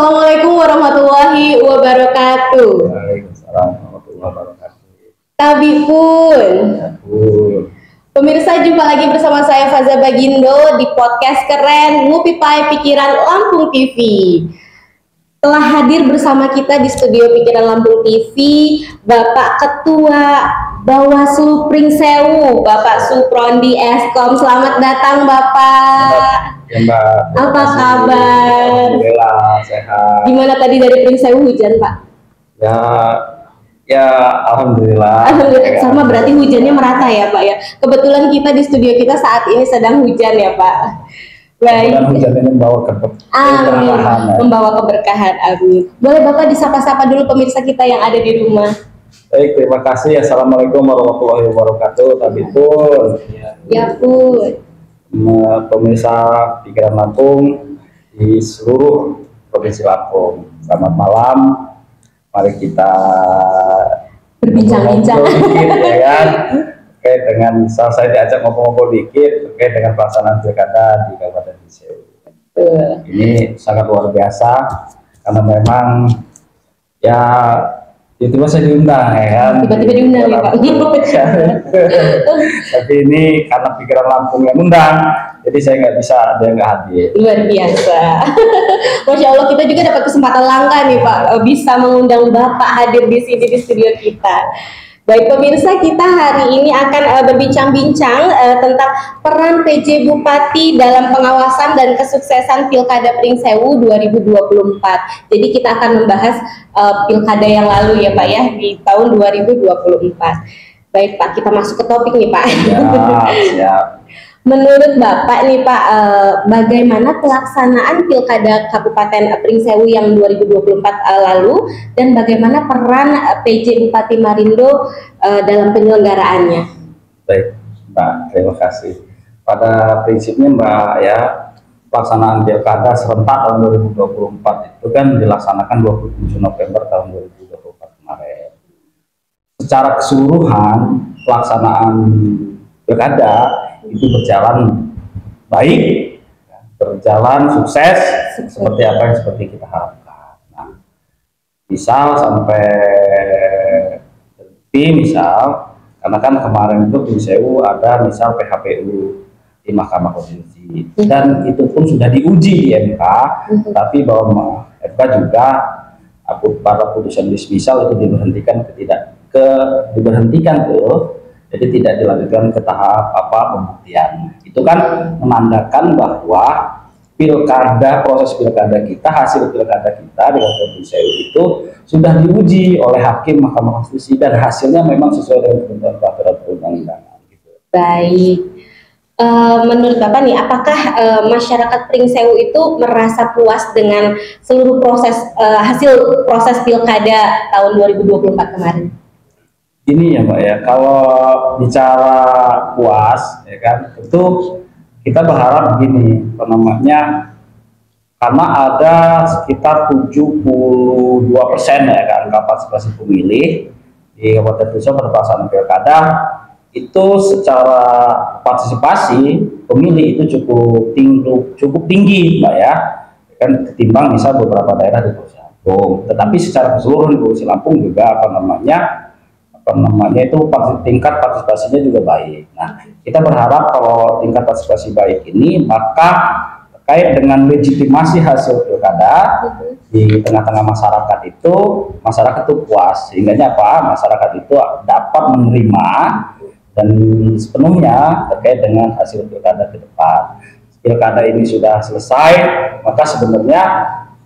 Assalamualaikum warahmatullahi wabarakatuh. Waalaikumsalam warahmatullahi wabarakatuh. Tabipun. Ampun. Pemirsa, jumpa lagi bersama saya Faza Bagindo di podcast keren Ngupipai Pikiran Lampung TV. Telah hadir bersama kita di studio Pikiran Lampung TV Bapak Ketua Bawaslu Pringsewu, Bapak Suprondi Eskom. Selamat datang Bapak. Ya, Mbak. Apa kabar? Alhamdulillah sehat. Gimana tadi dari Pringsewu hujan Pak? Ya, alhamdulillah. Alhamdulillah. Sama berarti hujannya merata ya Pak ya. Kebetulan kita di studio kita saat ini sedang hujan ya Pak. Baik. Dan hujan ini membawa keberkahan. Amin. Membawa keberkahan. Amin. Boleh Bapak disapa-sapa dulu pemirsa kita yang ada di rumah. Baik, terima kasih. Assalamualaikum warahmatullahi wabarakatuh. Tabipun. Ya pun. Pemirsa Pikiran Lampung di seluruh provinsi Lampung. Selamat malam. Mari kita Berbincang-bincang. dikit ya kan. Terkait dengan saya diajak ngobrol-ngobrol dikit terkait dengan pelaksanaan pilkada di Kabupaten Pringsewu. Ini sangat luar biasa karena memang ya tiba-tiba saya diundang ya kan. Tiba-tiba diundang ya Pak. Tapi ini karena Pikiran Lampung yang undang, jadi saya nggak bisa, ada yang nggak hadir. Luar biasa. Masya Allah, kita juga dapat kesempatan langka nih Pak, bisa mengundang Bapak hadir di sini di studio kita. Baik pemirsa, kita hari ini akan berbincang-bincang tentang peran PJ Bupati dalam pengawasan dan kesuksesan Pilkada Pringsewu 2024. Jadi kita akan membahas Pilkada yang lalu ya Pak ya, di tahun 2024. Baik Pak, kita masuk ke topik nih Pak. Ya, siap. Menurut Bapak nih Pak, bagaimana pelaksanaan Pilkada Kabupaten Pringsewu yang 2024 lalu dan bagaimana peran PJ Bupati Marindo dalam penyelenggaraannya? Baik, Mbak, terima kasih. Pada prinsipnya Mbak ya, pelaksanaan Pilkada serentak tahun 2024 itu kan dilaksanakan 27 November tahun 2024 kemarin. Secara keseluruhan pelaksanaan Pilkada itu berjalan baik, berjalan sukses seperti apa yang seperti kita harapkan. Nah, misal sampai misal karena kan kemarin itu Pringsewu ada misal PHPU di Mahkamah Konstitusi dan itu pun sudah diuji di MK, tapi bahwa MK juga pada putusan dismisal itu diberhentikan tuh. Jadi tidak dilanjutkan ke tahap pembuktian. Itu kan menandakan bahwa proses pilkada kita, hasil pilkada kita dengan Pringsewu itu sudah diuji oleh hakim Mahkamah Konstitusi dan hasilnya memang sesuai dengan ketentuan peraturan perundang-undangan. Gitu. Baik. Menurut Bapak nih, apakah masyarakat Pringsewu itu merasa puas dengan seluruh hasil proses pilkada tahun 2024 kemarin? Ini ya Mbak ya, kalau bicara puas ya kan, itu kita berharap begini, karena ada sekitar 72% ya kan partisipasi pemilih di Kabupaten Pringsewu pada pelaksanaan pilkada, itu secara partisipasi pemilih itu cukup tinggi Mbak ya, kan ketimbang misal beberapa daerah di Provinsi Lampung. Tetapi secara keseluruhan di Provinsi Lampung juga itu tingkat partisipasinya juga baik. Nah, kita berharap kalau tingkat partisipasi baik ini, maka terkait dengan legitimasi hasil pilkada di tengah-tengah masyarakat itu puas, sehingga masyarakat itu dapat menerima dan sepenuhnya terkait dengan hasil pilkada ke depan. Pilkada ini sudah selesai, maka sebenarnya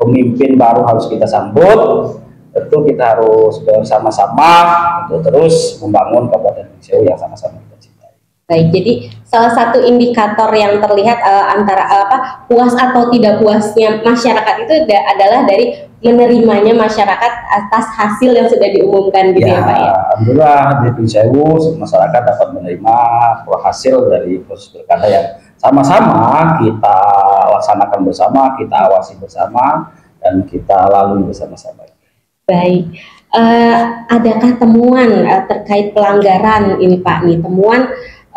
pemimpin baru harus kita sambut. Tentu kita harus bersama-sama untuk terus membangun Kabupaten Pringsewu yang sama-sama kita cintai. Baik, jadi salah satu indikator yang terlihat antara puas atau tidak puasnya masyarakat itu adalah dari menerimanya masyarakat atas hasil yang sudah diumumkan gitu ya Pak ya. Alhamdulillah di Pringsewu masyarakat dapat menerima hasil dari proses pilkada yang sama-sama kita laksanakan bersama, kita awasi bersama, dan kita lalui bersama-sama. Baik, adakah temuan terkait pelanggaran ini Pak? Temuan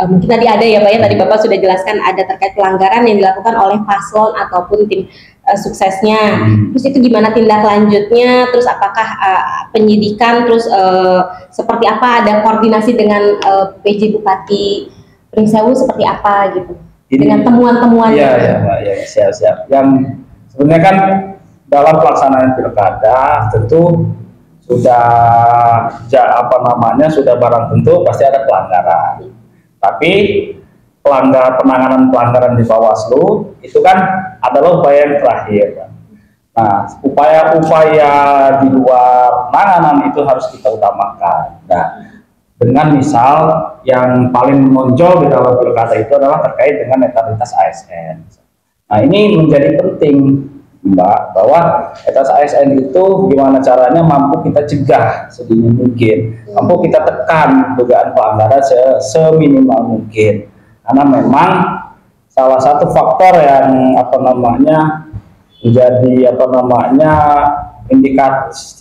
mungkin tadi ada ya Pak ya, tadi Bapak sudah jelaskan ada terkait pelanggaran yang dilakukan oleh paslon ataupun tim suksesnya. Terus itu gimana tindak lanjutnya, terus apakah penyidikan, terus seperti apa, ada koordinasi dengan PJ Bupati Pringsewu seperti apa gitu, dengan temuan-temuannya. Iya, iya Pak, ya, siap-siap. Yang sebenarnya kan dalam pelaksanaan pilkada tentu sudah sudah barang tentu pasti ada pelanggaran. Tapi penanganan pelanggaran di Bawaslu itu kan adalah upaya yang terakhir. Nah, upaya-upaya di luar penanganan itu harus kita utamakan. Nah, dengan misal yang paling menonjol di dalam pilkada itu adalah terkait dengan netralitas ASN. Nah, ini menjadi penting Mbak, bahwa netralitas ASN itu gimana caranya mampu kita cegah sedini mungkin, mampu kita tekan dugaan pelanggaran seminimal mungkin. Karena memang salah satu faktor yang menjadi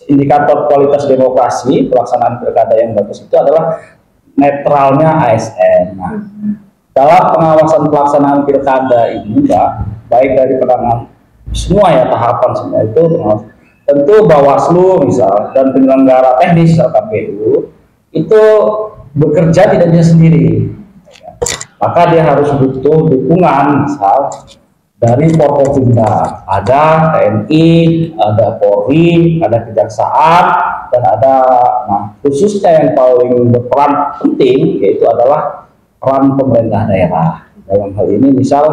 indikator kualitas demokrasi pelaksanaan pilkada yang bagus itu adalah netralnya ASN. Nah, dalam pengawasan pelaksanaan pilkada ini Mbak, baik dari penanganan semua ya, tahapan semua itu tentu Bawaslu misal dan penyelenggara teknis KPU itu bekerja tidak bisa sendiri, maka dia harus butuh dukungan misal dari Forkopimda, ada TNI, ada Polri, ada Kejaksaan, dan ada khususnya yang paling berperan penting yaitu adalah peran pemerintah daerah. Dalam hal ini misal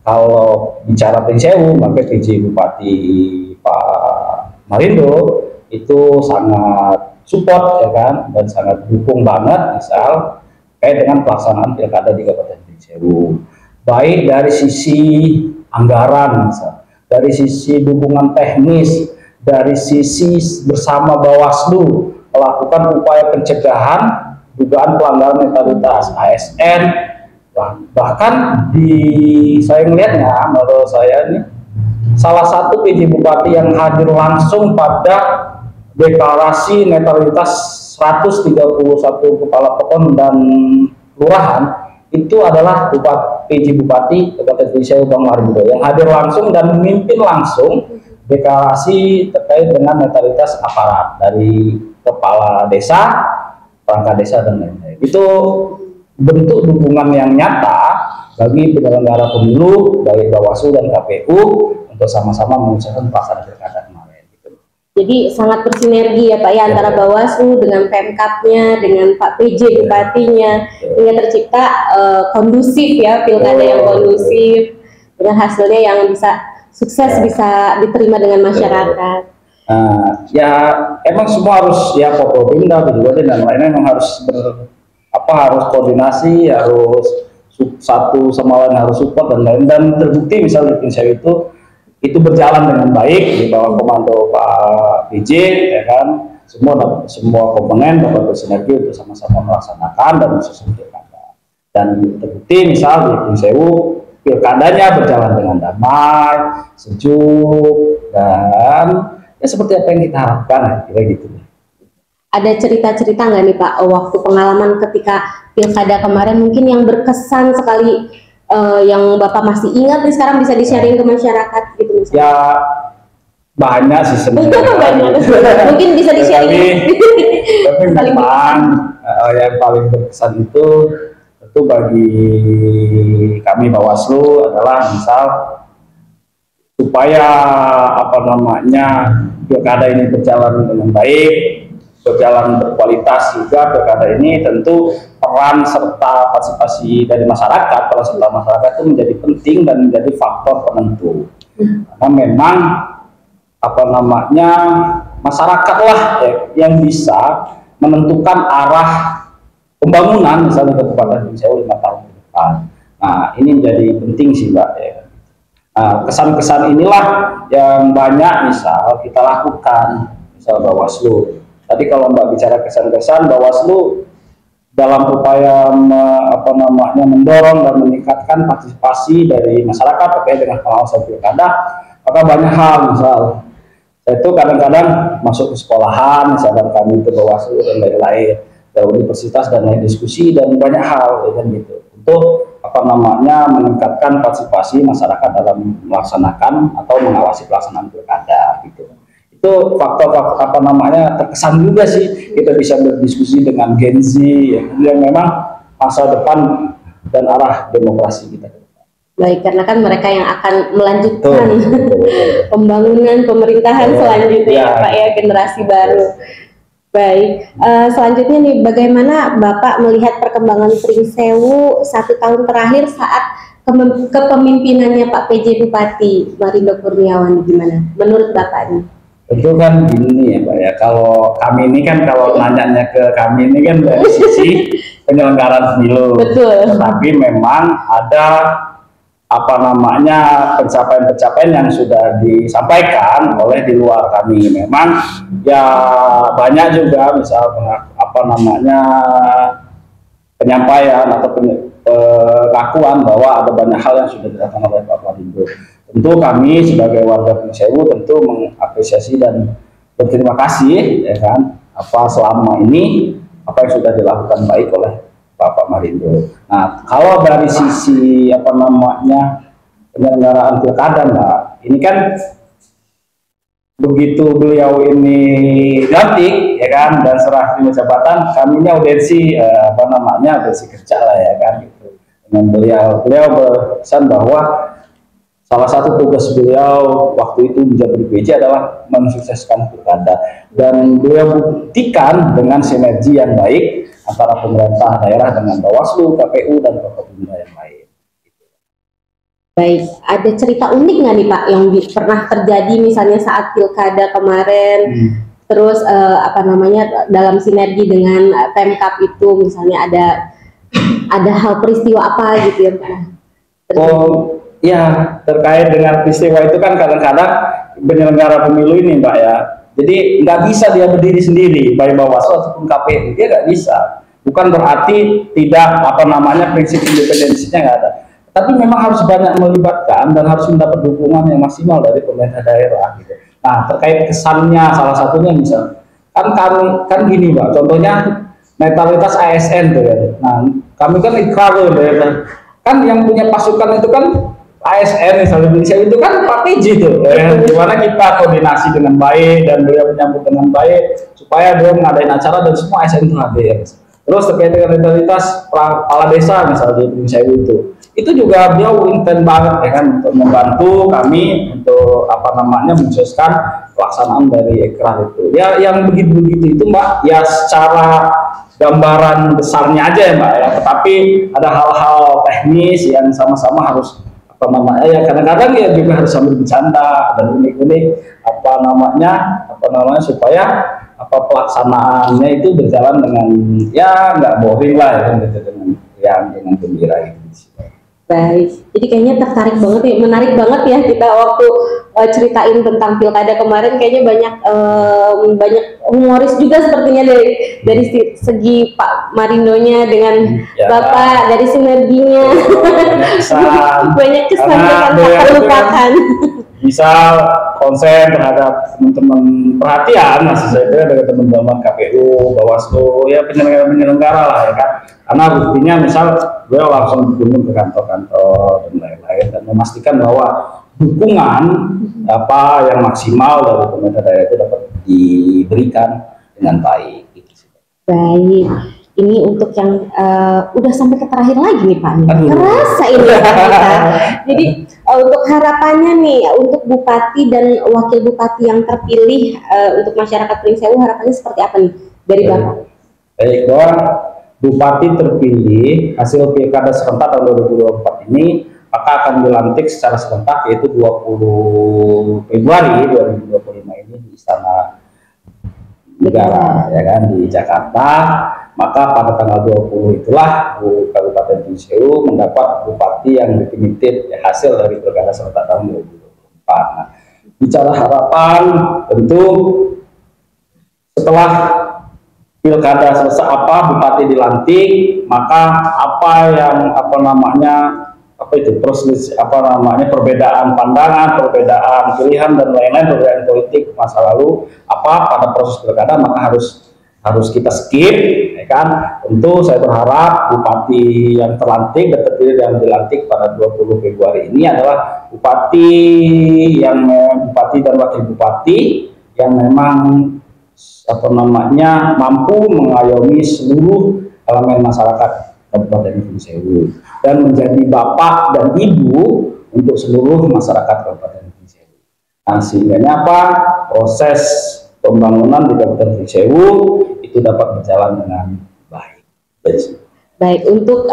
kalau bicara Pringsewu, maka PJ Bupati Pak Marindo itu sangat support ya kan, dan sangat dukung banget misal terkait dengan pelaksanaan pilkada di Kabupaten Pringsewu. Baik dari sisi anggaran, misal, dari sisi dukungan teknis, dari sisi bersama Bawaslu melakukan upaya pencegahan dugaan pelanggaran netralitas ASN. Bahkan saya melihatnya, menurut saya ini salah satu PJ Bupati yang hadir langsung pada deklarasi netralitas 131 kepala pokon dan kelurahan itu adalah PJ Bupati Kabupaten Pringsewu Bang Marindo yang hadir langsung dan memimpin langsung deklarasi terkait dengan netralitas aparat dari kepala desa, perangkat desa dan lain-lain. Itu bentuk dukungan yang nyata bagi penyelenggara pemilu, baik Bawaslu dan KPU untuk sama-sama mengusahakan pelaksanaan pilkada kemarin. Jadi sangat bersinergi ya Pak ya, antara Bawaslu dengan Pemkapnya, dengan Pak PJ Bupatinya, hingga tercipta kondusif ya, pilkada yang kondusif dengan hasilnya yang bisa sukses, bisa diterima dengan masyarakat. Ya emang semua harus ya Forkopimda juga dan lainnya memang harus harus koordinasi, harus satu sama lain harus support dan lain, dan terbukti misalnya di Pringsewu itu berjalan dengan baik di bawah komando Pak PJ ya kan, semua komponen dapat bersinergi untuk sama-sama melaksanakan dan mensusun pilkada, dan terbukti misal di Pringsewu pilkadanya berjalan dengan damai, sejuk, dan ya seperti apa yang kita harapkan kira gitu. Ada cerita-cerita nggak nih Pak, waktu pengalaman ketika pilkada kemarin mungkin yang berkesan sekali, yang Bapak masih ingat nih sekarang bisa di-sharing ke masyarakat gitu misalnya? Ya banyak sih sebenarnya. Mungkin bisa di-sharing. Tapi memang yang paling berkesan itu tentu bagi kami Bawaslu adalah misal supaya pilkada ini berjalan dengan baik, berjalan berkualitas juga pilkada ini, tentu peran serta partisipasi dari masyarakat, peran serta masyarakat itu menjadi penting dan menjadi faktor penentu. Karena memang masyarakatlah yang bisa menentukan arah pembangunan misalnya di Kabupaten Pringsewu 5 tahun ke depan. Nah, ini menjadi penting sih Mbak ya. Nah, kesan-kesan inilah yang banyak misal kita lakukan misal Bawaslu. Tadi kalau Mbak bicara kesan-kesan, Bawaslu dalam upaya mendorong dan meningkatkan partisipasi dari masyarakat terkait dengan pengawasan pilkada, maka banyak hal misal saya itu kadang-kadang masuk ke sekolahan, misalkan kami ke Bawaslu dan lain-lain. universitas dan lain diskusi dan banyak hal, ya kan gitu, untuk meningkatkan partisipasi masyarakat dalam melaksanakan atau mengawasi pelaksanaan pilkada gitu. Itu faktor terkesan juga sih kita bisa berdiskusi dengan Gen Z ya, yang memang masa depan dan arah demokrasi kita. Baik, karena kan mereka yang akan melanjutkan pembangunan pemerintahan selanjutnya ya Pak ya, generasi baru. Baik, selanjutnya nih, bagaimana Bapak melihat perkembangan Pringsewu 1 tahun terakhir saat kepemimpinannya Pak PJ Bupati Marindo Kurniawan, gimana menurut Bapak nih? Itu kan gini ya Pak ya, kalau kami ini kan, kalau nanyanya ke kami ini kan dari sisi penyelenggaraan pemilu. Betul. Tapi memang ada pencapaian-pencapaian yang sudah disampaikan oleh di luar kami. Memang ya banyak juga misal penyampaian atau pengakuan bahwa ada banyak hal yang sudah dilakukan oleh Pak Marindo. Tentu kami sebagai warga Pringsewu tentu mengapresiasi dan berterima kasih ya kan, selama ini apa yang sudah dilakukan baik oleh Bapak Marindo. Nah, kalau dari sisi penyelenggaraan pilkada, Mbak, ini kan begitu beliau ini dilantik ya kan dan serah terima jabatan, kami ini audiensi audiensi kerja lah ya kan gitu. Dengan beliau berpesan bahwa salah satu tugas beliau waktu itu menjabat di PJ adalah mensukseskan pilkada, dan beliau buktikan dengan sinergi yang baik antara pemerintah daerah dengan Bawaslu, KPU, dan Forkopimda yang lain. Baik, ada cerita unik nggak nih Pak yang pernah terjadi misalnya saat pilkada kemarin, terus dalam sinergi dengan Pemkab itu, misalnya ada hal peristiwa apa gitu yang pernah terjadi? Oh ya, terkait dengan peristiwa itu kan kadang-kadang penyelenggara pemilu ini Mbak ya, jadi nggak bisa dia berdiri sendiri, baik Bawaslu ataupun KPU, dia nggak bisa. Bukan berarti tidak prinsip independensinya nggak ada, tapi memang harus banyak melibatkan dan harus mendapat dukungan yang maksimal dari pemerintah daerah gitu. Nah, terkait kesannya, salah satunya misal kan gini Mbak, contohnya netralitas ASN tuh ya. Nah, kami kan ikrar kan yang punya pasukan itu kan ASN misalnya Indonesia itu kan Pak PJ itu, gimana kita koordinasi dengan baik dan beliau menyambut dengan baik supaya beliau mengadain acara dan semua ASN itu hadir. Terus terkait dengan netralitas kepala desa misalnya di Indonesia itu juga beliau intent banget ya kan untuk membantu kami untuk mensukseskan pelaksanaan dari ikrar itu. Ya yang begitu-begitu itu Mbak, ya secara gambaran besarnya aja ya Mbak ya, tetapi ada hal-hal teknis yang sama-sama harus kadang-kadang ya juga harus sambil bercanda dan unik-unik supaya pelaksanaannya itu berjalan dengan ya nggak boring lah ya gitu, dengan gembira gitu. Baik, jadi kayaknya tertarik banget ya, menarik banget ya kita waktu ceritain tentang pilkada kemarin, kayaknya banyak humoris juga sepertinya dari segi Pak Marindonya dengan ya, Bapak, dari sinerginya banyak kesan yang tak terlupakan. Bisa konsen terhadap teman-teman, perhatian masih saya kira dari teman-teman KPU, Bawaslu, ya penyelenggara lah ya kan. Karena buktinya misal beliau langsung berkunjung ke kantor-kantor dan lain-lain dan memastikan bahwa dukungan yang maksimal dari pemerintah daerah itu dapat diberikan dengan baik. Baik. Ini untuk yang udah sampai ke terakhir lagi nih Pak. Kerasa ini kita. Jadi untuk harapannya nih untuk Bupati dan Wakil Bupati yang terpilih untuk masyarakat Pringsewu, harapannya seperti apa nih dari Bapak? Baik, bahwa Bupati terpilih hasil pilkada serentak tahun 2024 ini maka akan dilantik secara serentak, yaitu 20 Februari 2025 ini di Istana Negara ya kan di Jakarta. Maka pada tanggal 20 itulah Kabupaten Pringsewu mendapat bupati yang definitif ya, hasil dari pilkada serentak tahun 2024. Nah, bicara harapan, tentu setelah pilkada selesai bupati dilantik, maka perbedaan pandangan, perbedaan pilihan dan lain-lain, perbedaan politik masa lalu pada proses pilkada maka harus harus kita skip, ya kan? Tentu saya berharap bupati yang terlantik dan terpilih yang dilantik pada 20 Februari ini adalah bupati dan wakil bupati yang memang mampu mengayomi seluruh elemen masyarakat Kabupaten Gunung Sewu dan menjadi bapak dan ibu untuk seluruh masyarakat Kabupaten Gunung Sewu. Nah, sehingga apa? Proses pembangunan di Kabupaten Gunung Sewu itu dapat berjalan dengan baik. Baik, untuk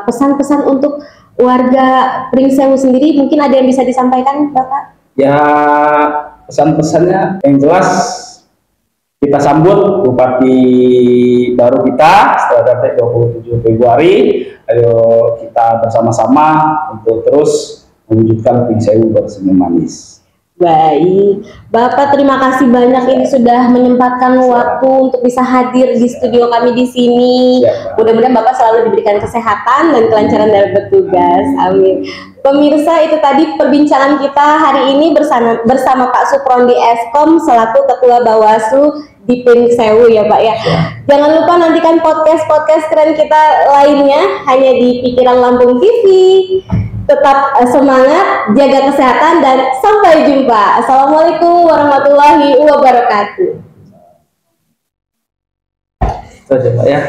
pesan-pesan untuk warga Pringsewu sendiri mungkin ada yang bisa disampaikan, Bapak? Ya, pesan-pesannya yang jelas kita sambut bupati baru kita setelah datang 27 Februari. Ayo kita bersama-sama untuk terus mewujudkan Pringsewu bersenyum manis. Baik, Bapak terima kasih banyak ini sudah menyempatkan waktu untuk bisa hadir di studio kami di sini. Mudah-mudahan Bapak selalu diberikan kesehatan dan kelancaran dalam bertugas. Amin. Pemirsa, itu tadi perbincangan kita hari ini bersama Pak Suprondi Eskom selaku Ketua Bawaslu di Pringsewu ya Pak ya. Jangan lupa nantikan podcast keren kita lainnya hanya di Pikiran Lampung TV. Tetap semangat, jaga kesehatan, dan sampai jumpa. Assalamualaikum warahmatullahi wabarakatuh. Itu aja Pak ya.